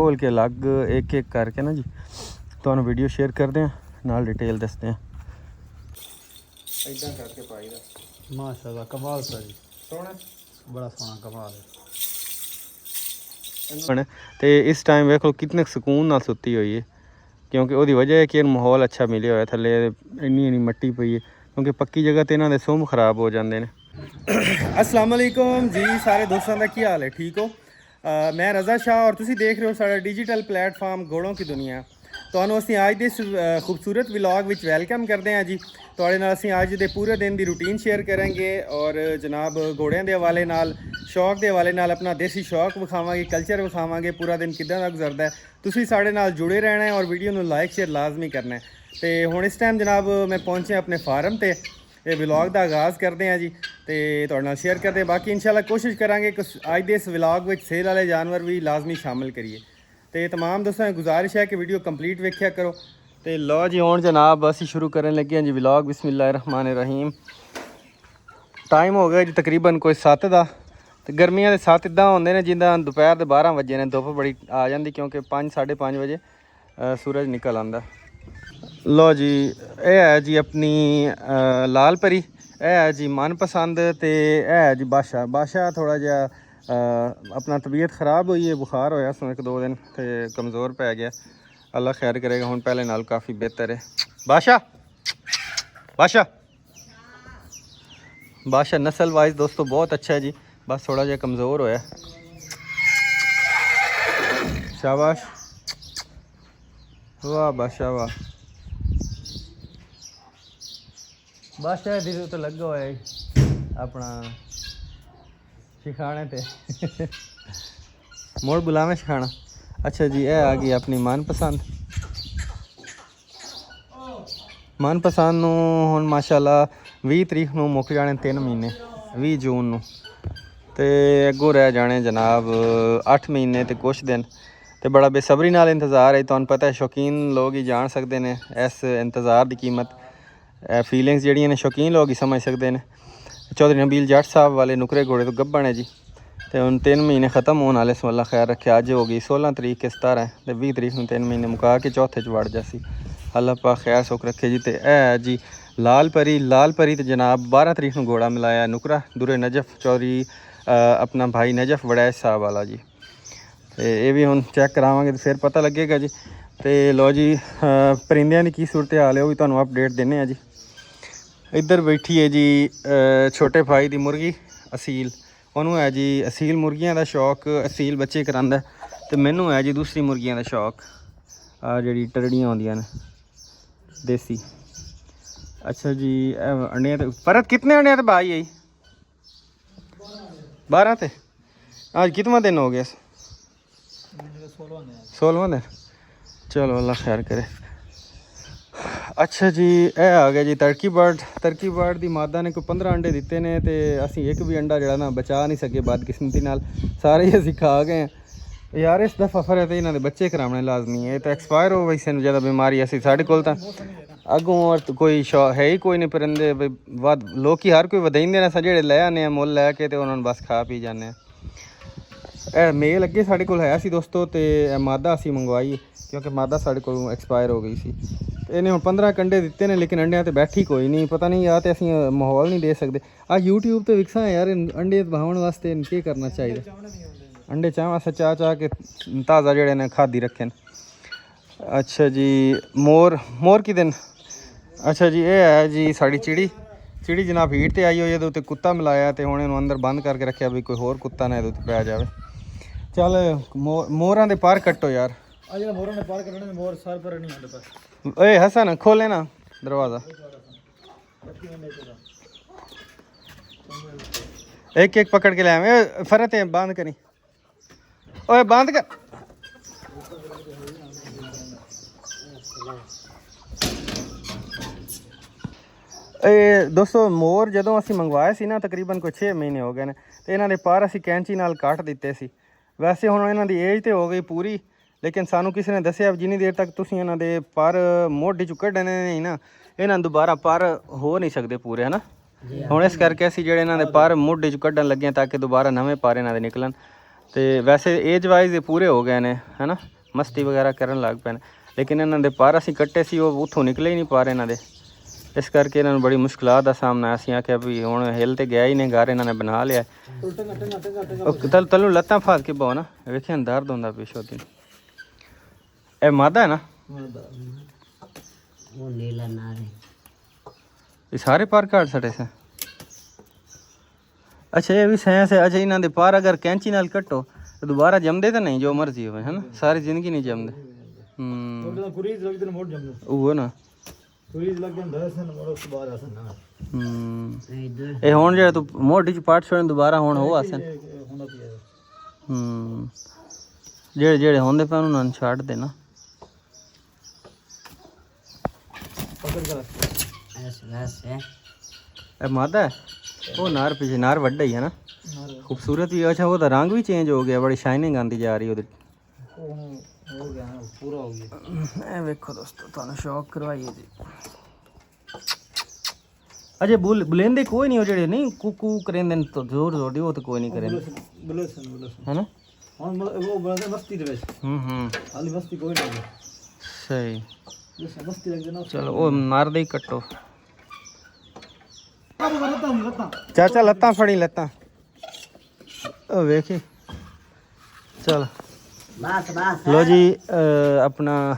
खोल के अलग एक एक करके ना जी ਤੁਹਾਨੂੰ ਵੀਡੀਓ ਸ਼ੇਅਰ ਕਰਦੇ ਆ ਨਾਲ ਡਿਟੇਲ ਦੱਸਦੇ ਆ। ਇਦਾਂ ਕਰਕੇ ਪਾਈਦਾ। माशाल्लाह कमाल सा जी, ਸੋਹਣਾ बड़ा सोहना कमाल है। ਤੇ ਇਸ ਟਾਈਮ ਵੇਖੋ ਕਿੰਨੇ ਸਕੂਨ ਨਾਲ ਸੁੱਤੀ ਹੋਈ ਹੈ ਕਿਉਂਕਿ ਉਹਦੀ ਵਜ੍ਹਾ ਹੈ ਕਿ ਇਹਨੂੰ ਮਾਹੌਲ ਅੱਛਾ ਮਿਲਿਆ ਹੋਇਆ ਥੱਲੇ ਇੰਨੀ ਮਿੱਟੀ ਪਈ ਹੈ ਕਿਉਂਕਿ ਪੱਕੀ ਜਗ੍ਹਾ ਤੇ ਇਹਨਾਂ ਦੇ ਸੁੰਭ ਖਰਾਬ ਹੋ ਜਾਂਦੇ ਨੇ। अस्सलाम वालेकुम जी सारे दोस्तों का की हाल है, ठीक हो? मैं रज़ा शाह और तुसी देख रहे हो सारा डिजिटल प्लेटफार्म घोड़ों की दुनिया। ਤੁਹਾਨੂੰ ਅਸੀਂ ਅੱਜ ਦੇ ਖੂਬਸੂਰਤ ਵਲੌਗ ਵਿੱਚ ਵੈਲਕਮ ਕਰਦੇ ਹਾਂ ਜੀ। ਤੁਹਾਡੇ ਨਾਲ ਅਸੀਂ ਅੱਜ ਦੇ ਪੂਰੇ ਦਿਨ ਦੀ ਰੂਟੀਨ ਸ਼ੇਅਰ ਕਰਾਂਗੇ ਔਰ ਜਨਾਬ ਘੋੜਿਆਂ ਦੇ ਹਵਾਲੇ ਨਾਲ ਸ਼ੌਕ ਦੇ ਹਵਾਲੇ ਨਾਲ ਆਪਣਾ ਦੇਸੀ ਸ਼ੌਕ ਵਿਖਾਵਾਂਗੇ, ਕਲਚਰ ਵਿਖਾਵਾਂਗੇ, ਪੂਰਾ ਦਿਨ ਕਿੱਦਾਂ ਦਾ ਗੁਜ਼ਰਦਾ ਹੈ। ਤੁਸੀਂ ਸਾਡੇ ਨਾਲ ਜੁੜੇ ਰਹਿਣਾ ਹੈ ਔਰ ਵੀਡੀਓ ਨੂੰ ਲਾਈਕ ਸ਼ੇਅਰ ਲਾਜ਼ਮੀ ਕਰਨਾ ਹੈ। ਤੇ ਹੁਣ ਇਸ ਟਾਈਮ ਜਨਾਬ ਮੈਂ ਪਹੁੰਚਿਆ ਆਪਣੇ ਫਾਰਮ ਤੇ ਇਹ ਵਲੌਗ ਦਾ ਆਗਾਜ਼ ਕਰਦੇ ਹਾਂ ਜੀ ਤੇ ਤੁਹਾਡੇ ਨਾਲ ਸ਼ੇਅਰ ਕਰਦੇ। ਬਾਕੀ ਇਨਸ਼ਾਅੱਲਾ ਕੋਸ਼ਿਸ਼ ਕਰਾਂਗੇ ਕਿ ਅੱਜ ਦੇ ਇਸ ਵਲੌਗ ਵਿੱਚ ਸੇਲ ਵਾਲੇ ਜਾਨਵਰ ਵੀ ਲਾਜ਼ਮੀ ਸ਼ਾਮਿਲ ਕਰੀਏ ਤੇ तमाम दोस्तों ने गुजारिश है कि वीडियो कंप्लीट वेख्या करो। तो लो जी हुण जनाब असी शुरू करन लगे हैं जी व्लॉग। बिस्मिल्लाहिर्रहमानिर्रहीम। टाइम हो गया जी तकरीबन कोई 7 का। तो गर्मियां दे 7 इदा होंदे ने जिंदा दोपहर दे 12 बजे ने धुप बड़ी आ जाती क्योंकि 5 साढ़े 5 बजे सूरज निकल आंदा। लो जी ये है जी अपनी लाल परी, ये है जी मनपसंद, तो यह है जी बादशाह। बादशाह थोड़ा जिहा अपना तबीयत ख़राब हुई है, बुखार होया सो 1-2 दिन तो कमज़ोर पै गया। अल्लाह खैर करेगा, हुण पहले नाल काफ़ी बेहतर है। बादशाह बादशाह बादशाह नस्ल वाइज दोस्तों बहुत अच्छा है जी, बस थोड़ा जिहा कमज़ोर होया। शाबाश, वाह बादशाह वाह। बादशाह दिल तो लगा होया अपना सिखाने ते मोड़ बुलावे सिखाना। अच्छा जी ये आ गई अपनी मनपसंद। मनपसंद नूं हुण माशाअल्लाह 20 तरीक नूं मुक जाने 3 महीने, 20 जून नूं ते अगों रह जाने जनाब 8 महीने ते कुछ दिन। ते बड़ा बेसब्री नाल इंतज़ार है। तुहानूं पता है शौकीन लोग ही जान सकते हैं इस इंतज़ार की कीमत, फीलिंग्स जिहड़ियां ने शौकीन लोग ही समझ सकते हैं। चौधरी नबील जट साहब वाले नुकरे घोड़े तो गब्बन है जी। तो हम 3 महीने ख़त्म होने वाले सो अल्लाह खैर रखे। अज हो गई 16 तरीक के 17 तो 20 तरीक में 3 महीने मुका के चौथे च वड़ जासी। अल्लाह पाक खैर सुख रखे जी। तो है जी लाल परी। लाल परी तो जनाब 12 तरीक में घोड़ा मिलाया नुकरा दुरे नजफ चौधरी अपना भाई नजफ वड़ैच साहब वाला जी। तो ये भी हम चैक करावांगे तो फिर पता लगेगा जी। तो लो जी परिंदियां की सूरत हाल है वो भी तुहानूं अपडेट देने जी। इधर बैठी है जी छोटे भाई की मुर्गी असील। उन्होंने है जी असील मुर्गियां का शौक, असील बच्चे करांदा। तो मैनू है जी दूसरी मुर्गियां का शौक, जी टरड़ियाँ आउंदियां ने देसी। अच्छा जी अंडिया तो परत कितने अंडिया तो भाई आई 12 थे। आज कितना दिन हो गया? 16वां दिन। चलो अल्लाह खैर करे। अच्छा जी ये आ गया जी तड़की बर्ड। तड़की बर्ड की मादा ने कोई 15 अंडे दिते ने तो असी एक भी अंडा जड़ा ना बचा नहीं सके बदकिस्मती नाल, सारे ही असी खा गए हैं यार। इस दफ़ा फिर तो इन्होंने बच्चे कराने लाजमी है। तो एक्सपायर हो वैसे ज़्यादा बीमारी असी साढ़े कोल तां अगों और कोई है ही कोई नहीं परिंदे वध लोग ही हर कोई वधाइंदे ने जेह्ड़े लै आने मुल लैके तो उन्होंने बस खा पी जाने। मेल अगे साढ़े कोल है सी दोस्तों, तो मादा असी मंगवाई क्योंकि मादा साढ़े कोल एक्सपायर हो गई सी। इन्हें हम 15 अंडे दिते ने लेकिन अंडिया तो बैठी कोई नहीं, पता नहीं या तो असी माहौल नहीं दे सकते। यूट्यूब तो विकसा है यार अंडे बहाउण वास्ते केह् करना चाहिए? अंडे चाह वास्ते चाह के ताज़ा जेह्ड़े ने खादी रखे न। अच्छा जी मोर मोर की दिन। अच्छा जी ये है जी साड़ी चिड़ी। चिड़ी जनाब हीट ते आई हुई है तो कुत्ता मिलाया तो हुण इहनूं अंदर बंद करके रखा भी कोई होर कुत्ता ना इहदे उत्ते पै जाए। चल मोरां दे पर कट्टो यार। मोर ने पार करने मोर सर पर नहीं आते बस। ए हसन खोले ना दरवाज़ा। एक एक पकड़ के ले आए फरत है बंद करी। ओए बंद कर। दोस्तों मोर जदों असी मंगवाए सी ना तकरीबन कोई 6 महीने हो गए ने तो इन्हां दे पर असी कैंची नाल कट दिते सी। वैसे हुण इन्हां दी एज तो हो गई पूरी लेकिन सानू किसी ने दस्सिया जिन्नी देर तक तुसीं इन्हां दे पर मोढे चों कड्ढने नहीं ना इन्हां दोबारा पर हो नहीं सकते पूरे, है ना। हुण इस करके असीं जिहड़े इन्हां दे पर मोढे चों कड्ढण लगे ताकि दोबारा नवें पर इन्हां दे निकलन। ਤੇ ਵੈਸੇ ਏਜ ਵਾਈਜ਼ ਇਹ ਪੂਰੇ ਹੋ ਗਏ ਨੇ ਹੈਨਾ, ਮਸਤੀ ਵਗੈਰਾ ਕਰਨ ਲੱਗ ਪਏ ਨੇ, ਲੇਕਿਨ ਇਹਨਾਂ ਦੇ ਪਰ ਅਸੀਂ ਕੱਟੇ ਸੀ ਉਹ ਉੱਥੋਂ ਨਿਕਲੇ ਹੀ ਨਹੀਂ ਪਾ ਰਹੇ ਇਹਨਾਂ ਦੇ, ਇਸ ਕਰਕੇ ਇਹਨਾਂ ਨੂੰ ਬੜੀ ਮੁਸ਼ਕਿਲਾਂ ਦਾ ਸਾਹਮਣਾ। ਅਸੀਂ ਆਖਿਆ ਵੀ ਹੁਣ ਹਿੱਲ ਤੇ ਗਿਆ ਹੀ ਨਹੀਂ, ਘਰ ਇਹਨਾਂ ਨੇ ਬਣਾ ਲਿਆ। ਤੈਨੂੰ ਲੱਤਾਂ ਫਾਸ ਕੇ ਪਾਓ ਨਾ, ਵੇਖਿਆ ਦਰਦ ਹੁੰਦਾ ਪਿੱਛੋਂ ਦੀ। ਇਹ ਮਾਦਾ ਹੈ ਨਾ, ਉਹ ਨੀਲਾ ਨਾਰੇ ਇਹ ਸਾਰੇ ਪਰ ਕਾਟ ਸੜੇ ਸੇ। ਅੱਛਾ ਇਹ ਵੀ ਸਾਇੰਸ ਹੈ। ਅੱਛਾ ਇਹਨਾਂ ਦੇ ਪਰ ਅਗਰ ਕੈਂਚੀ ਨਾਲ ਕੱਟੋ ਤਾਂ ਦੁਬਾਰਾ ਜੰਮਦੇ ਤਾਂ ਨਹੀਂ, ਜੋ ਮਰਜ਼ੀ ਹੋਵੇ ਹੈ ਨਾ, ਸਾਰੀ ਜ਼ਿੰਦਗੀ ਨਹੀਂ ਜੰਮਦੇ। ਉਹ ਨਾ ਇਹ ਹੁਣ ਜਿਹੜਾ ਤੂੰ ਮੋਢੀ ਚ ਪਾਟ ਛੋੜਨ ਦੁਬਾਰਾ ਹੁਣ ਹੋ ਆਸਨ ਜਿਹੜੇ ਜਿਹੜੇ ਹੁੰਦੇ ਪਏ ਉਹਨਾਂ ਨੂੰ ਛੱਡ ਦੇ ਨਾ। ਇਹ ਮਾਦਾ ਹੈ, ਉਹ ਨਾਰ ਪਿੱਛੇ ਨਾਰ ਵੱਡਾ ਹੀ ਹੈ ਨਾ, ਖੂਬਸੂਰਤ ਵੀ। ਅੱਛਾ ਉਹਦਾ ਰੰਗ ਵੀ ਚੇਂਜ ਹੋ ਗਿਆ, ਬੜੀ ਸ਼ਾਈਨਿੰਗ ਆਉਂਦੀ ਜਾ ਰਹੀ ਉਹਦੇ। ਇਹ ਵੇਖੋ ਦੋਸਤੋ, ਤੁਹਾਨੂੰ ਸ਼ੌਕ ਕਰਵਾਈਏ ਜੀ। ਅਜੇ ਬੁਲੇਂਦੇ ਕੋਈ ਨਹੀਂ, ਉਹ ਜਿਹੜੇ ਨਹੀਂ ਕੁਕੂ ਕਰਿੰਦੇ ਨੇ ਤਾਂ ਜ਼ੋਰ ਜ਼ੋਰ ਦੀ, ਉਹ ਤਾਂ ਕੋਈ ਨਹੀਂ ਕਰਿੰਦੇ ਹੈ ਨਾ। ਸਹੀ, ਚਲੋ ਉਹ ਮਾਰਦੇ ਹੀ ਕੱਟੋ। ਚਾਚਾ ਲੱਤਾਂ ਫੜੀ, ਲੱਤਾਂ ਉਹ ਵੇਖੀ। ਚਲ ਲੋ ਜੀ, ਆਪਣਾ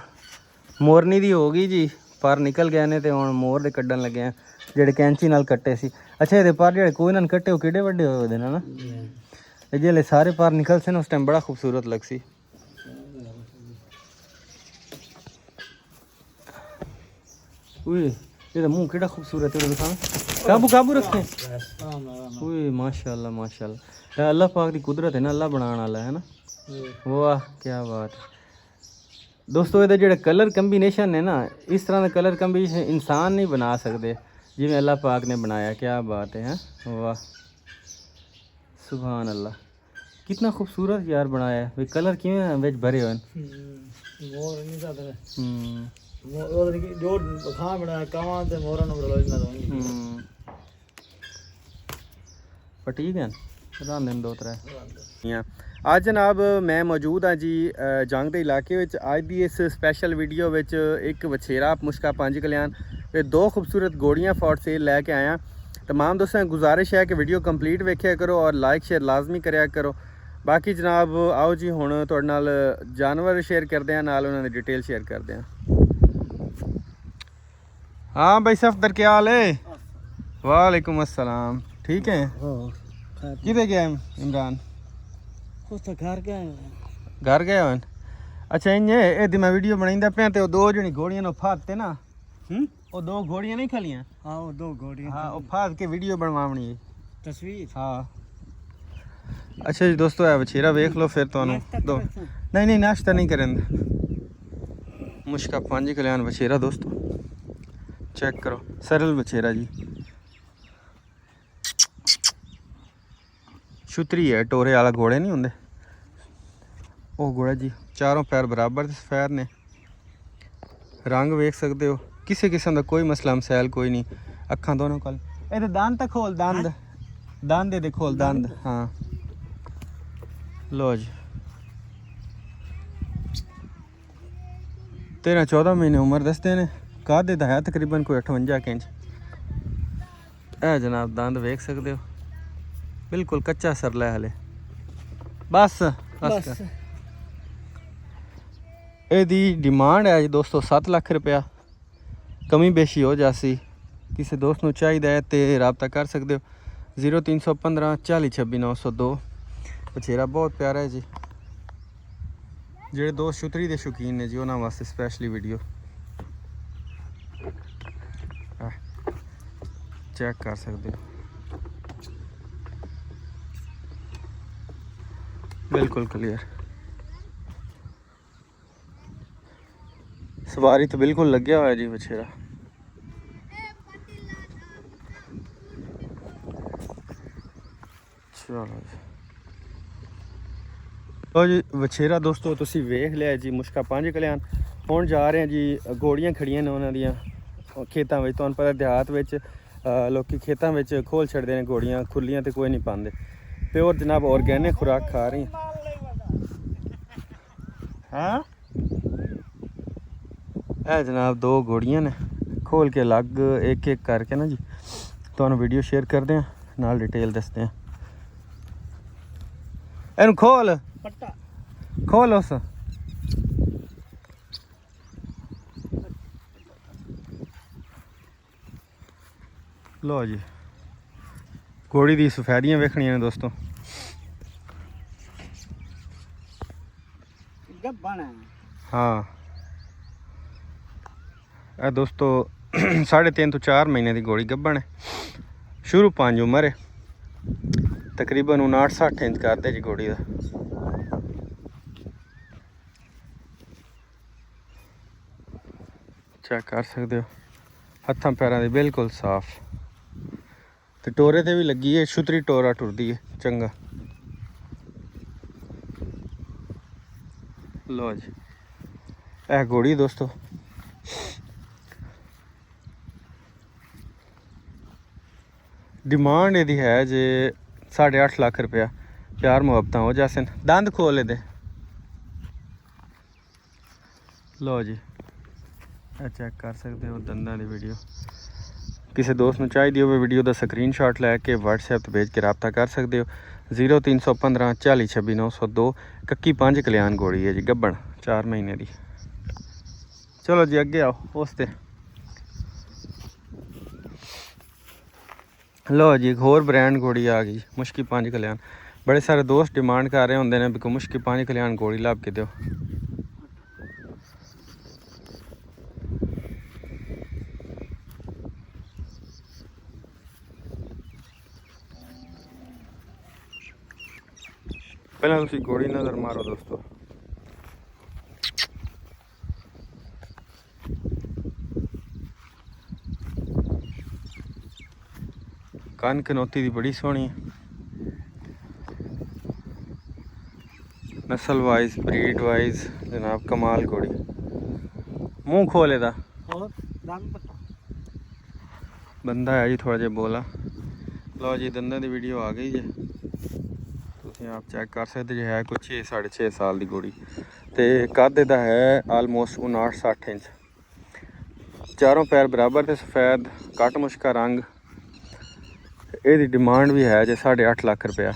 ਮੋਰਨੀ ਦੀ ਹੋ ਗਈ ਜੀ, ਪਰ ਨਿਕਲ ਗਏ ਨੇ ਤੇ ਹੁਣ ਮੋਰ ਦੇ ਕੱਢਣ ਲੱਗੇ ਆ ਜਿਹੜੇ ਕੈਂਚੀ ਨਾਲ ਕੱਟੇ ਸੀ। ਅੱਛਾ ਇਹਦੇ ਪਰ ਜਿਹੜੇ ਕੋਈ ਨਾਲ ਕੱਟੇ ਉਹ ਕਿਹੜੇ ਵੱਡੇ ਹੋਏ ਉਹਦੇ ਨਾਲ ਨਾ, ਇਹ ਜਿਹੜੇ ਸਾਰੇ ਪਰ ਨਿਕਲ ਸੇ ਨਾ ਉਸ ਟਾਈਮ ਬੜਾ ਖੂਬਸੂਰਤ ਲੱਗ ਸੀ। ਓਏ ਇਹਦਾ ਮੂੰਹ ਕਿਹੜਾ ਖੂਬਸੂਰਤ ਹੈ, ਦਿਖਾ। ਕਾਬੂ ਕਾਬੂ ਰੱਖੇ। ਓਏ ਮਾਸ਼ਾਅੱਲਾ ਮਾਸ਼ਾਅੱਲਾ, ਅੱਲਾਹ ਪਾਕ ਦੀ ਕੁਦਰਤ ਹੈ ਨਾ, ਅੱਲਾਹ ਬਣਾਉਣ ਵਾਲਾ ਹੈ ਨਾ। ਵਾਹ ਕੀ ਬਾਤ ਦੋਸਤੋ। ਇਹਦਾ ਜਿਹੜਾ ਕਲਰ ਕੰਬੀਨੇਸ਼ਨ ਹੈ ਨਾ, ਇਸ ਤਰ੍ਹਾਂ ਦਾ ਕਲਰ ਕੰਬੀਨੇਸ਼ਨ ਇਨਸਾਨ ਨਹੀਂ ਬਣਾ ਸਕਦੇ ਜਿਵੇਂ ਅੱਲਾਹ ਪਾਕ ਨੇ बनाया। क्या बात है, वाह सुभान अल्लाह, कितना खूबसूरत यार बनाया है। कलर किवें विच भरे हुए मोर नहीं जाता है मोर जो खां बनाया कावां ते मोरां नु बड़ा ना पर ठीक है रान दिन दो त्रै। ਅੱਜ ਜਨਾਬ ਮੈਂ ਮੌਜੂਦ ਹਾਂ ਜੀ ਜੰਗ ਦੇ ਇਲਾਕੇ ਵਿੱਚ। ਅੱਜ ਦੀ ਇਸ ਸਪੈਸ਼ਲ ਵੀਡੀਓ ਵਿੱਚ ਇੱਕ ਵਛੇਰਾ ਮੁਸ਼ਕਾ ਪੰਜ ਕਲਿਆਣ ਤੇ ਦੋ ਖੂਬਸੂਰਤ ਗੋੜੀਆਂ ਫॉर सेल ਲੈ ਕੇ ਆਇਆ। तमाम दोस्तों गुजारिश है कि वीडियो कंप्लीट वेखिया करो और लाइक शेयर लाजमी कराया करो। बाकी जनाब आओ जी हुण तुहाडे नाल जानवर शेयर करते हैं, नाल उन्हां दी डिटेल शेयर करते हैं। हाँ भाई सफदर क्या हाल है? वालेकुम अस्सलाम, ठीक है? किधर गया इमरान? घर गए घर गए हो? अच्छा इंजे ये मैं वीडियो बनाइंदा पिया ते दो जणी घोड़ियां नु फाते ना, वो दो घोड़ियां नहीं खलियां। हाँ वो दो घोड़ियां, हाँ वो फाद के वीडियो बनवावनी है तस्वीर। हाँ अच्छा जी दोस्तों है वछेरा वेख लो फिर तो दो नहीं नहीं नाश्ता नहीं करें। मुश्का पंज कल्याण वछेरा दोस्तों चेक करो, सरल वछेरा जी, छुतरी है, टोरे वाला घोड़े नहीं होंगे वो घोड़ा जी। चारों पैर बराबर सफेद ने, रंग वेख सकते हो, किसी किस्म का कोई मसला मसैल कोई नहीं। अखा दोनों कल ए दांत तक खोल, दांत दांत दे खोल दांत। हाँ लो जी 13-14 महीने उम्र दसते ने, कादे दा है तकरीबन कोई 58 इंच। ए जनाब दांत वेख सकते हो, बिल्कुल कच्चा सरला है हले। बस बस ਇਹਦੀ ਡਿਮਾਂਡ ਹੈ ਜੀ ਦੋਸਤੋ 7 ਲੱਖ ਰੁਪਇਆ, ਕਮੀ ਬੇਸ਼ੀ ਹੋ ਜਾਸੀ। ਕਿਸੇ ਦੋਸਤ ਨੂੰ ਚਾਹੀਦਾ ਹੈ ਤੇ ਰਾਬਤਾ ਕਰ ਸਕਦੇ ਹੋ 0315 40 26 902। ਵਛੇਰਾ ਬਹੁਤ ਪਿਆਰਾ ਹੈ ਜੀ। ਜਿਹੜੇ ਦੋਸਤ ਛੁਤਰੀ ਦੇ ਸ਼ੌਕੀਨ ਨੇ ਜੀ ਉਹਨਾਂ ਵਾਸਤੇ ਸਪੈਸ਼ਲੀ ਵੀਡੀਓ ਚੈੱਕ ਕਰ ਸਕਦੇ ਹੋ, ਬਿਲਕੁਲ ਕਲੀਅਰ। सवारी तो बिल्कुल लग्या हुआ है जी वछेरा। चलो जी लो जी वछेरा दोस्तों तुसी वेख लिया जी मुश्का पंज कल्याण। हुण जा रहे हैं जी, घोड़ियां खड़ियां ने उन्हां दियां खेतां विच। तुहानूं पता देहात विच लोकी खेतां विच खोल छड्डदे ने घोड़ियां, खुल्लियां ते कोई नहीं पांदे। प्योर जनाब ऑर्गेनिक खुराक खा रही हाँ ਇਹ ਜਨਾਬ ਦੋ ਘੋੜੀਆਂ ਨੇ ਖੋਲ ਕੇ ਅਲੱਗ ਇੱਕ ਇੱਕ ਕਰਕੇ ਨਾ ਜੀ ਤੁਹਾਨੂੰ ਵੀਡੀਓ ਸ਼ੇਅਰ ਕਰਦੇ ਆ ਨਾਲ ਡਿਟੇਲ ਦੱਸਦੇ ਆ ਇਹਨੂੰ ਖੋਲ ਪੱਟਾ ਖੋਲ ਉਸ ਲੋ ਜੀ ਘੋੜੀ ਦੀ ਸਫੈਦੀਆਂ ਵੇਖਣੀਆਂ ਨੇ ਦੋਸਤੋ ਗੱਬਣ ਹਾਂ ਇਹ ਦੋਸਤੋ 3.5 ਤੋਂ 4 ਮਹੀਨੇ ਦੀ ਘੋੜੀ ਗੱਭਣ ਹੈ ਸ਼ੁਰੂ 5 ਉਮਰ ਹੈ ਤਕਰੀਬਨ 59-60 ਇੰਚ ਕਰਦੇ ਜੀ ਘੋੜੀ ਦਾ ਚੈੱਕ ਕਰ ਸਕਦੇ ਹੋ ਹੱਥਾਂ ਪੈਰਾਂ ਦੇ ਬਿਲਕੁਲ ਸਾਫ਼ ਤੇ ਟੋਰੇ ਤੇ ਵੀ ਲੱਗੀ ਹੈ ਛੁਤਰੀ ਟੋਰਾ ਟੁਰਦੀ ਹੈ ਚੰਗਾ ਲੋ ਜੀ ਇਹ ਘੋੜੀ ਦੋਸਤੋ डिमांड यदि है जे 8.5 लाख रुपया प्यार मुहब्बत हो जासन दंद खोल दे लो जी चेक कर सकते हो दंदा की वीडियो किसी दोस्त में चाहिए हो वीडियो का स्क्रीनशॉट लैके WhatsApp तो भेज के रबता कर सकते हो 0315 40 26 902 कक्की 5 कल्याण घोड़ी है जी गब्बन 4 महीने की चलो जी अगे आओ उस ते लो जी एक होर ब्रांड घोड़ी आ गई मुश्की 5 कल्याण बड़े सारे दोस्त डिमांड कर रहे होंगे ने भी कोई मुश्की 5 कल्याण घोड़ी लभ के दो पहले तुम घोड़ी नज़र मारो दोस्तों कान कनौती दी बड़ी सोहनी नस्ल वाइज ब्रीड वाइज जनाब कमाल घोड़ी मुंह खोले दा बंदा है जी थोड़ा जिहा बोला लो जी दंदां दी वीडियो आ गई जी तुसीं आप चेक कर सकते जे है कुछ 6.5 साल दी घोड़ी ते कद इहदा है आलमोस्ट 59-60 इंच चारों पैर बराबर ते सफेद कट मुश्का रंग ਇਹਦੀ ਡਿਮਾਂਡ ਵੀ ਹੈ ਜੇ 8.5 ਲੱਖ ਰੁਪਇਆ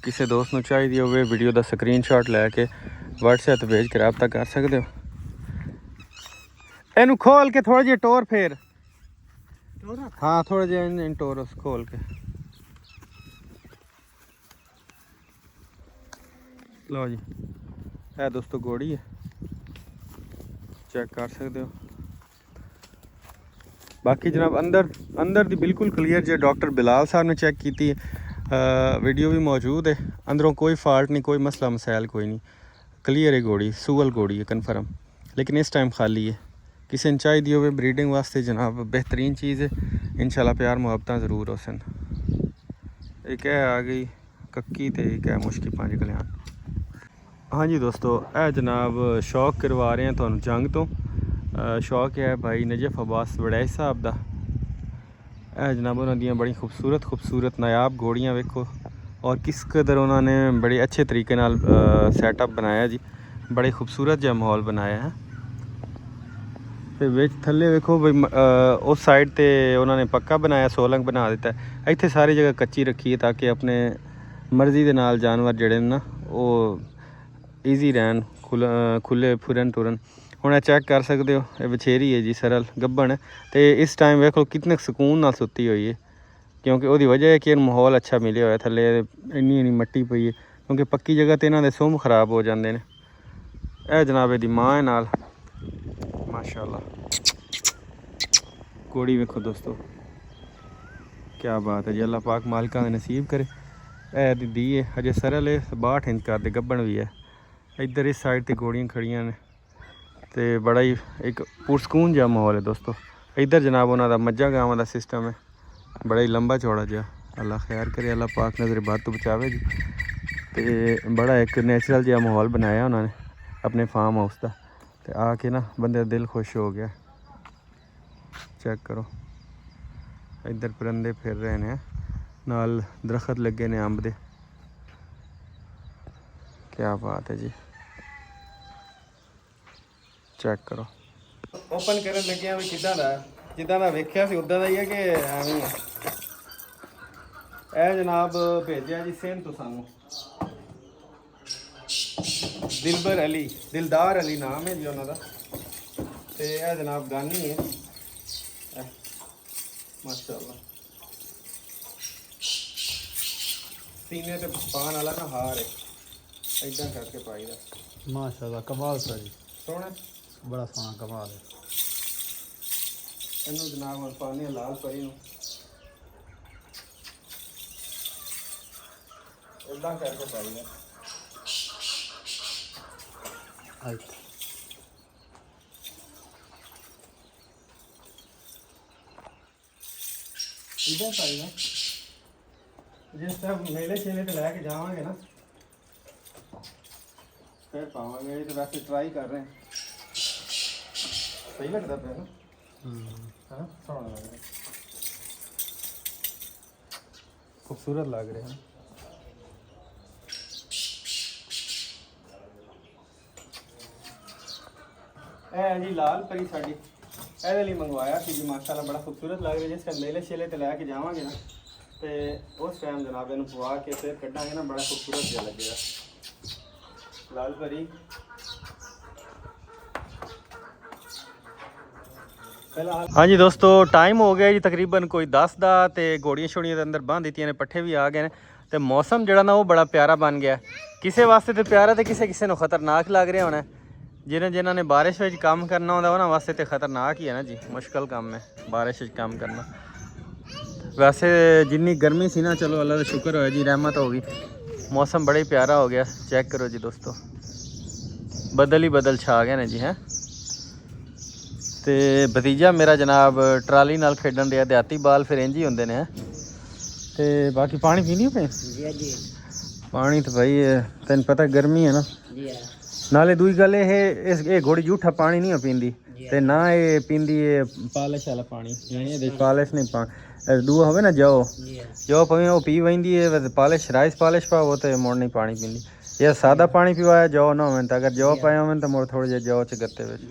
ਕਿਸੇ ਦੋਸਤ ਨੂੰ ਚਾਹੀਦੀ ਹੋਵੇ ਵੀਡੀਓ ਦਾ ਸਕਰੀਨਸ਼ਾਟ ਲੈ ਕੇ WhatsApp ਤੇ ਭੇਜ ਕੇ ਰਾਬਤਾ ਕਰ ਸਕਦੇ ਹੋ ਇਹਨੂੰ ਖੋਲ ਕੇ ਥੋੜਾ ਜਿਹਾ ਟੋਰ ਫੇਰ ਹਾਂ ਥੋੜਾ ਜਿਹਾ ਇਨ ਟੋਰ ਉਸ ਖੋਲ ਕੇ ਲਓ ਜੀ ਇਹ ਦੋਸਤੋ ਘੋੜੀ ਹੈ ਚੈੱਕ ਕਰ ਸਕਦੇ ਹੋ बाकी जनाब अंदर दी बिल्कुल क्लीयर जो डॉक्टर बिलाल साहब ने चेक की वीडियो भी मौजूद है अंदरों कोई फॉल्ट नहीं कोई मसला मसाइल कोई नहीं क्लीयर है घोड़ी सूअल घोड़ी है कन्फर्म लेकिन इस टाइम खाली है किसी ने चाहिए हो ब्रीडिंग वास्ते जनाब बेहतरीन चीज़ है इंशाल्लाह प्यार मुहब्बत ज़रूर हो सन एक है आ गई कक्की तो एक है मुश्की 5 कल्याण हाँ जी दोस्तों यह जनाब शौक करवा रहे हैं तुहानू जंग तो शौक है भाई नजफ अब्बास वड़ैच साहब का यह जनाब उन्होंने बड़ी खूबसूरत नायाब घोड़ियाँ वेखो और किस कदर उन्होंने बड़े अच्छे तरीके नाल सैटअप बनाया जी बड़े खूबसूरत जहा माहौल बनाया है फिर विच थल्ले वेखो भाई उस साइड ते उन्होंने पक्का बनाया सोलंग बना दिता है इत्थे सारी जगह कच्ची रखी है ताकि अपने मर्जी दे नाल जानवर जड़े ना वो ईजी रहन खुले फुरन टुरन ਹੁਣ ਚੈੱਕ ਕਰ ਸਕਦੇ ਹੋ ਇਹ ਬਛੇਰੀ ਹੈ ਜੀ ਸਰਲ ਗੱਭਣ ਤੇ ਇਸ ਟਾਈਮ ਵੇਖ ਲਓ ਕਿੰਨੇ ਸਕੂਨ ਨਾਲ ਸੁੱਤੀ ਹੋਈ ਹੈ ਕਿਉਂਕਿ ਉਹਦੀ ਵਜ੍ਹਾ ਹੈ ਕਿ ਇਹਨੂੰ ਮਾਹੌਲ ਅੱਛਾ ਮਿਲਿਆ ਹੋਇਆ ਥੱਲੇ ਇੰਨੀ ਮੱਟੀ ਪਈ ਹੈ ਕਿਉਂਕਿ ਪੱਕੀ ਜਗ੍ਹਾ ਤੇ ਇਹਨਾਂ ਦੇ ਸੁੰਮ ਖਰਾਬ ਹੋ ਜਾਂਦੇ ਨੇ ਇਹ ਜਨਾਬ ਇਹਦੀ ਮਾਂ ਹੈ ਨਾਲ ਮਾਸ਼ਾਅੱਲਾ ਘੋੜੀ ਵੇਖੋ ਦੋਸਤੋ ਕੀ ਬਾਤ ਹੈ ਜੀ ਅੱਲਾਹ ਪਾਕ ਮਾਲਕਾਂ ਦੇ ਨਸੀਬ ਕਰੇ ਇਹ ਦੀ ਹੈ ਹਜੇ ਸਰਲ ਹੈ 62 ਇੰਚ ਕਰਦੇ ਗੱਭਣ ਵੀ ਹੈ ਇੱਧਰ ਇਸ ਸਾਈਡ ਤੇ ਘੋੜੀਆਂ ਖੜੀਆਂ ਨੇ तो बड़ा ही एक पुरसकून जहा माहौल है दोस्तों इधर जनाब उन्होंने मज्झा गावां का सिस्टम है बड़ा ही लंबा चौड़ा जहा अल्लाह खैर करे अल्लाह पाक नज़र बात तो बचावे जी तो बड़ा एक नेचुरल जहा माहौल बनाया उन्होंने अपने फार्म हाउस का तो आके ना बंदे का दिल खुश हो गया चेक करो इधर परिंदे फिर रहे हैं नाल दरखत लगे ने अंब दे क्या बात है जी, चेक करो। ओपन करन लगे भी किदां दा जिद्दां दा वेख्या सी उदां दा ही है कि एवें है। ਇਹ ਜਨਾਬ ਭੇਜਿਆ ਜੀ ਸੇਮ ਤੋਂ ਸਾਨੂੰ ਦਿਲਬਰ ਅਲੀ, ਦਿਲਦਾਰ ਅਲੀ ਨਾਮ ਹੈ ਜੀ ਉਹਨਾਂ ਦਾ। ਤੇ ਇਹ ਜਨਾਬ ਗਾਨੀ ਹੈ ਮਾਸ਼ਾਅੱਲਾ। सीने ते पान वाला ना हार है, इदां करके पाई दा। माशाल्लाह कमाल सा जी, सोहना बड़ा सोहना कमाल है। इनू जनाब हम पाने लाल परी नू इदां करके पाई दा। इदां पाई दा। जिस तरह मेले छेले तो लैके जावांगे ना फिर पावांगे। तो वैसे ट्राई कर रहे हैं, सही लगता पे ना, है ना, सोहना लग रहा है, खूबसूरत लग रहे हैं। जी लाल परी साड़ी ਇਹਦੇ ਲਈ ਮੰਗਵਾਇਆ ਸੀ ਜੀ, ਮਾਸ਼ਾਅੱਲਾ ਬੜਾ ਖੂਬਸੂਰਤ ਲੱਗ ਰਿਹਾ। ਜਿਸ ਟਾਈਮ ਮੇਲੇ ਛੇਲੇ ਤੇ ਲੈ ਕੇ ਜਾਵਾਂਗੇ ਨਾ ਤੇ ਉਸ ਟਾਈਮ ਜਨਾਬ ਇਹਨੂੰ ਪਵਾ ਕੇ ਫਿਰ ਕੱਢਾਂਗੇ ਨਾ, ਬੜਾ ਖੂਬਸੂਰਤ ਜਿਹਾ ਲੱਗੇਗਾ ਲਾਲ ਪਰੀ। ਹਾਂਜੀ ਦੋਸਤੋ, ਟਾਈਮ ਹੋ ਗਿਆ ਜੀ ਤਕਰੀਬਨ ਕੋਈ 10 ਦਾ ਤੇ ਗੋੜੀਆਂ ਛੋੜੀਆਂ ਦੇ ਅੰਦਰ ਬੰਨ ਦਿੱਤੀਆਂ ਨੇ, ਪੱਠੇ ਵੀ ਆ ਗਏ ਨੇ ਤੇ ਮੌਸਮ ਜਿਹੜਾ ਨਾ ਉਹ ਬੜਾ ਪਿਆਰਾ ਬਣ ਗਿਆ। ਕਿਸੇ ਵਾਸਤੇ ਤੇ ਪਿਆਰਾ ਤੇ ਕਿਸੇ ਨੂੰ ਖਤਰਨਾਕ ਲੱਗ ਰਿਹਾ ਹੋਣਾ। ਜਿਨ੍ਹਾਂ ਨੇ ਬਾਰਿਸ਼ ਵਿੱਚ ਕੰਮ ਕਰਨਾ ਹੁੰਦਾ ਉਹਨਾਂ ਵਾਸਤੇ ਤੇ ਖਤਰਨਾਕ ਹੀ ਹੈ ਨਾ ਜੀ, ਮੁਸ਼ਕਲ ਕੰਮ ਹੈ ਬਾਰਿਸ਼ ਵਿੱਚ ਕੰਮ ਕਰਨਾ। ਵੈਸੇ ਜਿੰਨੀ ਗਰਮੀ ਸੀ ਨਾ, ਚਲੋ ਅੱਲਾ ਦਾ ਸ਼ੁਕਰ ਹੋਇਆ ਜੀ, ਰਹਿਮਤ ਹੋ ਗਈ, ਮੌਸਮ ਬੜਾ ਹੀ ਪਿਆਰਾ ਹੋ ਗਿਆ। ਚੈੱਕ ਕਰੋ ਜੀ ਦੋਸਤੋ, ਬਦਲ ਹੀ ਬਦਲ ਛਾ ਗਏ ਨੇ ਜੀ। ਹੈ ਤੇ ਭਤੀਜਾ ਮੇਰਾ ਜਨਾਬ ਟਰਾਲੀ ਨਾਲ ਖੇਡਣ ਡਿਆ, ਦਿਹਾਤੀ ਬਾਲ ਫਿਰ ਇੰਝ ਹੀ ਹੁੰਦੇ ਨੇ। ਤੇ ਬਾਕੀ ਪਾਣੀ ਪੀਣੀ ਪਏ ਜੀ? ਪਾਣੀ ਤਾਂ ਭਾਈ ਤੈਨੂੰ ਪਤਾ ਗਰਮੀ ਹੈ ਨਾ ਜੀ। ਨਾਲੇ ਦੂਜੀ ਗੱਲ ਇਹ ਘੋੜੀ ਝੂਠਾ ਪਾਣੀ ਨਹੀਂ ਪੀਂਦੀ ਤੇ ਨਾ ਇਹ ਪੀਂਦੀ ਪਾਲਿਸ਼ ਵਾਲਾ ਪਾਣੀ, ਯਾਨੀ ਇਹਦੇ ਪਾਲਿਸ਼ ਨਹੀਂ ਪਾ ਦੂਆ ਹੋਵੇ ਨਾ ਜੋ ਪਵੇਂ ਉਹ ਪੀ ਵੈਂਦੀ ਹੈ। ਪਾਲਿਸ਼ ਰਾਈਸ ਪਾਲਿਸ਼ ਪਾਵੋ ਤੇ ਮੁੜ ਨਹੀਂ ਪਾਣੀ ਪੀਂਦੀ। ਇਹ ਸਾਦਾ ਪਾਣੀ ਪੀਵਾਇਆ ਜੋ ਨਾ ਹੋਵੇ ਤਾਂ, ਅਗਰ ਜੋ ਪਾਇਆ ਹੋਵੇ ਤਾਂ ਮੁੜ ਥੋੜੇ ਜਿਹੇ ਜੋ ਚ ਗੱਤੇ ਵਿੱਚ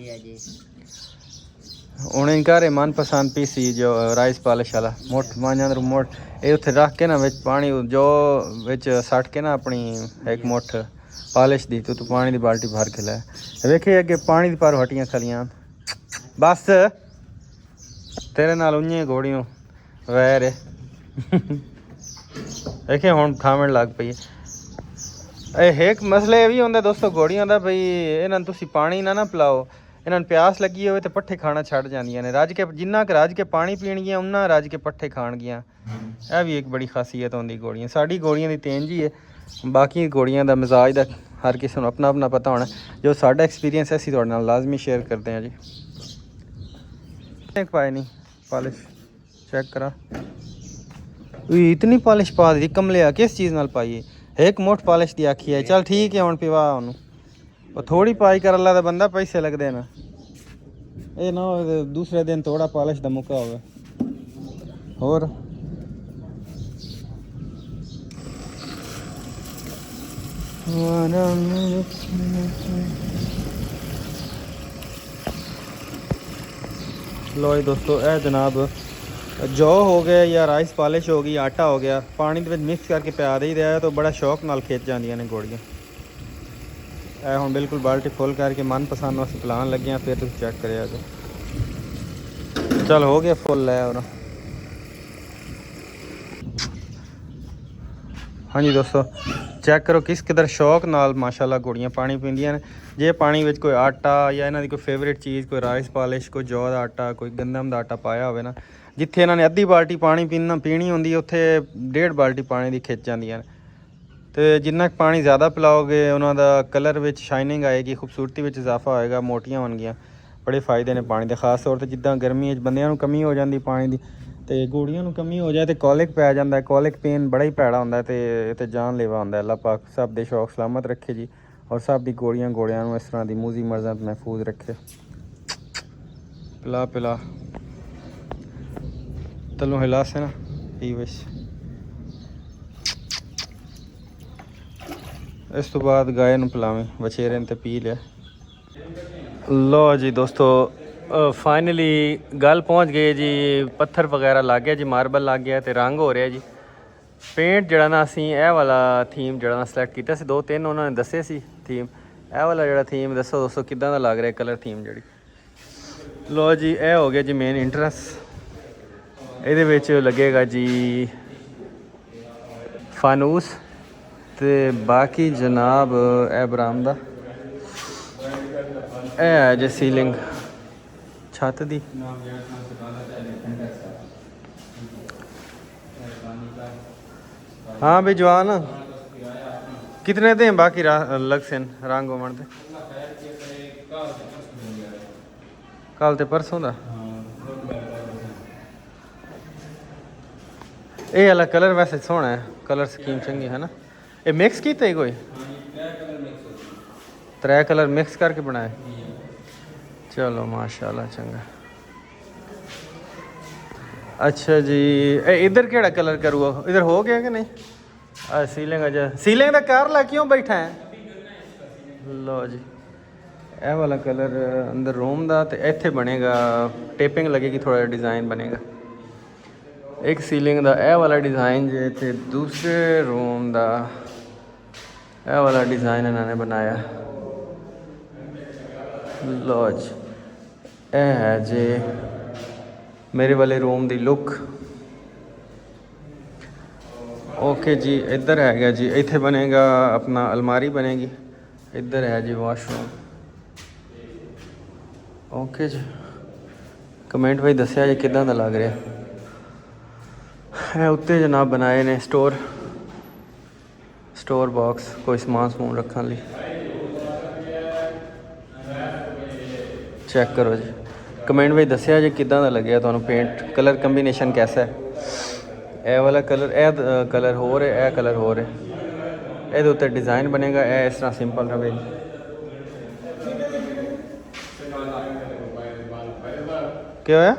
ਉਹਨੇ ਘਰੇ ਮਨਪਸੰਦ ਪੀ ਸੀ ਜੋ ਰਾਈਸ ਪਾਲਿਸ਼ ਵਾਲਾ ਮੁੱਠ ਮਾਂਜਾਂ ਦਾ ਮੁੱਠ ਇਹ ਉੱਥੇ ਰੱਖ ਕੇ ਨਾ ਵਿੱਚ ਪਾਣੀ ਜੋ ਵਿੱਚ ਸੱਟ ਕੇ ਨਾ ਆਪਣੀ ਇੱਕ ਮੁੱਠ ਪਾਲਿਸ਼ ਦੀ ਤੂੰ ਪਾਣੀ ਦੀ ਬਾਲਟੀ ਭਰ ਕੇ ਲੈ ਵੇਖੇ ਅੱਗੇ ਪਾਣੀ ਦੀ ਪਰ ਹਟੀਆਂ ਖਲੀਆਂ। ਬਸ ਤੇਰੇ ਨਾਲ ਉਈਆਂ ਘੋੜੀਆਂ ਵੈਰ ਵੇਖੇ ਹੁਣ ਖਾਵਣ ਲੱਗ ਪਈ। ਇਹ ਇੱਕ ਮਸਲਾ ਇਹ ਵੀ ਹੁੰਦਾ ਦੋਸਤੋ ਘੋੜੀਆਂ ਦਾ, ਬਈ ਇਹਨਾਂ ਨੂੰ ਤੁਸੀਂ ਪਾਣੀ ਨਾ ਪਿਲਾਓ, ਇਹਨਾਂ ਨੂੰ ਪਿਆਸ ਲੱਗੀ ਹੋਵੇ ਤੇ ਪੱਠੇ ਖਾਣਾ ਛੱਡ ਜਾਂਦੀਆਂ ਨੇ। ਰੱਜ ਕੇ ਜਿੰਨਾ ਕੁ ਰੱਜ ਕੇ ਪਾਣੀ ਪੀਣਗੀਆਂ ਉਹਨਾਂ ਰੱਜ ਕੇ ਪੱਠੇ ਖਾਣਗੀਆਂ। ਇਹ ਵੀ ਇੱਕ ਬੜੀ ਖਾਸੀਅਤ ਹੁੰਦੀ ਘੋੜੀਆਂ। ਸਾਡੀ ਘੋੜੀਆਂ ਦੀ ਤੇਂਜ ਹੀ ਹੈ, ਬਾਕੀ ਘੋੜੀਆਂ ਦਾ ਮਿਜ਼ਾਜ ਦਾ ਹਰ ਕਿਸੇ ਨੂੰ ਆਪਣਾ ਆਪਣਾ ਪਤਾ ਹੋਣਾ। ਜੋ ਸਾਡਾ ਐਕਸਪੀਰੀਅੰਸ ਹੈ ਅਸੀਂ ਤੁਹਾਡੇ ਨਾਲ ਲਾਜ਼ਮੀ ਸ਼ੇਅਰ ਕਰਦੇ ਹਾਂ ਜੀ। पाए नहीं पॉलिश चेक करा, इतनी पॉलिश पा दी कमलिया, किस चीज़ नाल पाई है? एक मुठ पॉलिश दी आखी है, चल ठीक है हुण पिवा उन्होंने थोड़ी पाई कर अल्लाह दा बंदा पैसे लगते ना, ये ना दूसरे दिन थोड़ा पॉलिश दा मुका होवे। होर लो जी दोस्तों, यह जनाब जौ हो गया या राइस पॉलिश हो गई, आटा हो गया, पानी के मिक्स करके प्या दे दिया तो बड़ा शौक नाल खिंच जांदियां ने घोड़ियां। यह हुण बिल्कुल बाल्टी फुल करके मनपसंद असीं पिलान लगे हैं, फिर तुसीं चेक करिया जो। चल हो गया फुल है और हाँ जी दोस्तों, चेक करो किस कदर शौक नाल माशाल्लाह घोड़ियां पानी पींदियां ने। जे पानी में कोई आटा या इन्हां दी कोई फेवरेट चीज़, कोई राइस पॉलिश, कोई जौ दा आटा, कोई गंदम दा आटा पाया होवे ना, जिथे इन्हां ने अद्धी बाल्टी पानी पीनी होंदी उत्थे 1.5 बाल्टी पानी दी खिंच जांदियां ने। तो जिन्ना पानी ज़्यादा पिलाओगे उन्हां दा कलर विच शाइनिंग आएगी, खूबसूरती विच इजाफा होएगा, मोटियां होणगियां। बड़े फायदे ने पानी दे, खास तौर ते जिद्दां गर्मी बंदियां नूं कमी हो जाती पानी दी ते घोड़ियां नूं कमी हो जाए तो कॉलिक पै जांदा है। कॉलिक पेन बड़ा ही भैड़ा हुंदा है ते जानलेवा हुंदा है। अल्लाह पाक सब दे शौक सलामत रखे जी, और सब दी घोड़ियां नूं इस तरह दी मूजी मर्ज़त महफूज रखे। पिला पिला तलों हिला से ना पी विश ਇਸ ਤੋਂ ਬਾਅਦ ਗਾਇ ਨੂੰ ਪਿਲਾਵੇਂ, ਵਛੇਰੇ ਨੇ ਤੇ ਪੀ ਲਿਆ। ਲੋ ਜੀ ਦੋਸਤੋ, ਫਾਈਨਲੀ ਗੱਲ ਪਹੁੰਚ ਗਈ ਜੀ। ਪੱਥਰ ਵਗੈਰਾ ਲੱਗ ਗਿਆ ਜੀ, ਮਾਰਬਲ ਲੱਗ ਗਿਆ ਤੇ ਰੰਗ ਹੋ ਰਿਹਾ ਜੀ। ਪੇਂਟ ਜਿਹੜਾ ਨਾ ਅਸੀਂ ਇਹ ਵਾਲਾ ਥੀਮ ਜਿਹੜਾ ਨਾ ਸਿਲੈਕਟ ਕੀਤਾ ਸੀ, 2-3 ਉਹਨਾਂ ਨੇ ਦੱਸੇ ਸੀ ਥੀਮ। ਇਹ ਵਾਲਾ ਜਿਹੜਾ ਥੀਮ ਦੱਸੋ ਦੋਸਤੋ ਕਿੱਦਾਂ ਦਾ ਲੱਗ ਰਿਹਾ ਕਲਰ ਥੀਮ ਜਿਹੜੀ। ਲੋ ਜੀ ਇਹ ਹੋ ਗਿਆ ਜੀ ਮੇਨ ਇੰਟਰਸ। ਇਹਦੇ ਵਿੱਚ ਲੱਗੇਗਾ ਜੀ ਫਾਨੂਸ ਤੇ ਬਾਕੀ ਜਨਾਬ ਇਹ ਬਰਾਮਦਾ। ਇਹ ਹੈ ਜੀ ਸੀਲਿੰਗ ਛੱਤ ਦੀ। हाँ भाई जवान कितने थे बाकी लग से रंग उमन दे कल ते परसों दा। ये वाला कलर वैसे सोहना है, कलर स्कीम चंगी है ना। ये मिक्स कीता ही कोई 3 कलर मिक्स करके बनाए। चलो माशाल्लाह चंगा। अच्छा जी इधर केड़ा कलर करूँगा, इधर हो गया कि नहीं? सीलिंग अजा सीलिंग का कार ला क्यों बैठा है? लो जी यह वाला कलर अंदर रूम का तो इत्थे बनेगा, टेपिंग लगेगी, थोड़ा डिज़ाइन बनेगा। एक सीलिंग का यह वाला डिज़ाइन जे ते दूसरे रूम का यह वाला डिज़ाइन इन्होंने बनाया। लो जी यह है जी मेरे वाले रूम की लुक। ओके जी इधर है जी, इत्थे बनेगा अपना अलमारी बनेगी। इधर है जी वाशरूम। ओके जी कमेंट भाई दसिया जी किदां दा लग रहा है। उत्ते जनाब बनाए ने स्टोर बॉक्स, कोई समान समून रखने लई। चेक करो जी, कमेंट भाई दसिया जी किदां दा लग्या तुहानूं पेंट, कलर कंबीनेशन कैसा है। ए वाला कलर कलर हो रहा है, कलर हो रहा है। ये उत्ते डिज़ाइन बनेगा, ए इस तरह सिंपल रहेगी। क्या होया?